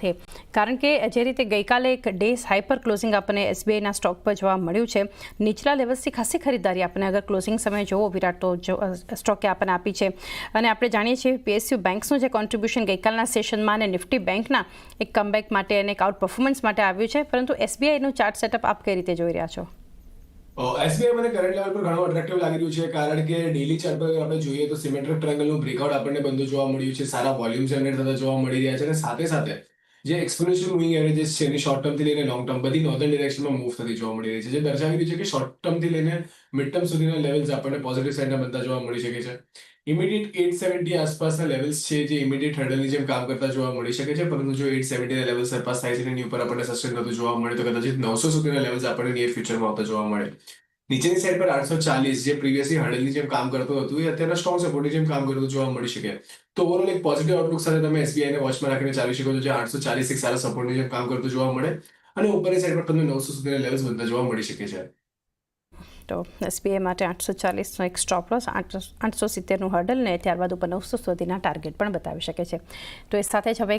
थे कारण के जे रीते गई काले एक डेज हाइपर क्लोजिंग अपने एसबीआई स्टॉक पर जोवा मळ्युं छे। નીચલા લેવલ્સથી ખાસી ખરીદારી આપણે અગર ક્લોઝિંગ સમયે જોવો વિરાટ તો સ્ટોકે આપણને આપી છે અને આપણે જાણીએ છીએ પીએસયુ બેંક્સનું જે કોન્ટ્રીબ્યુશન ગઈકાલના સેશનમાં અને નિફ્ટી બેંકના એક કમબેક માટે અને એક આઉટ પરફોર્મન્સ માટે આવ્યું છે, પરંતુ એસબીઆઈનું ચાર્ટ સેટઅપ આપ કઈ રીતે જોઈ રહ્યા છો? એસબીઆઈ મને કરંટ લેવલ પર ઘણું અટ્રેક્ટિવ લાગી રહ્યું છે, કારણ કે ડેલી ચાર્ટ પર આપણે જોઈએ તો સિમેટ્રિક ટ્રાયેંગલનું બ્રેકઆઉટ આપણને બંધ જોવા મળ્યું છે, સારા વોલ્યુમ જનરેટ થતા જોવા મળી રહ્યા છે અને સાથે સાથે જે એક્સપોનેન્શિયલ મૂવિંગ એવરેજીસ છે એની શોર્ટ ટર્મથી લઈને લોંગ ટર્મ બધી નોર્ધન ડિરેક્શનમાં મૂવ થતી જોવા મળી રહી છે, જે દર્શાવી રહ્યું છે કે શોર્ટ ટર્મથી લઈને મિડ ટર્મ સુધીના લેવલ્સ આપણને પોઝિટિવ સાઇડના બનતા જોવા મળી શકે છે। ઇમિડિયેટ 870 આસપાસના લેવલ્સ છે જે ઇમિડિયેટ હર્ડલની જેમ કામ કરતા જોવા મળી શકે છે, પરંતુ જો 870 ના લેવલ સરપાસ થાય છે એની ઉપર આપણને સસ્ટેન થતું જોવા મળે તો કદાચ 900 સુધીના લેવલ્સ આપણને નિયર ફ્યુચરમાં આવતા જોવા મળે। નીચેની સાઈડ પર 840 જે પ્રીવિયસલી હર્ડલની જેમ કામ કરતું હતું એ અત્યારે સ્ટ્રોંગ સપોર્ટની જેમ કામ કરતું જોવા મળી શકે। તો ઓવરઓલ એક પોઝિટિવ આઉટલુક સાથે તમે એસબીઆઈને વોચમાં રાખીને ચાલી શકો છો, જે 840 એક સારા સપોર્ટની જેમ કામ કરતું જોવા મળે અને ઉપરની સાઈડ પર તમને 900 સુધીના લેવલ્સ બનતા જોવા મળી શકે છે। તો એસબીઆઈ માટે 840નો એક સ્ટોપ લોસ, 870નું હર્ડલ ને ત્યારબાદ ઉપર 900 સુધીના ટાર્ગેટ પણ બતાવી શકે છે। તો એ સાથે જ હવે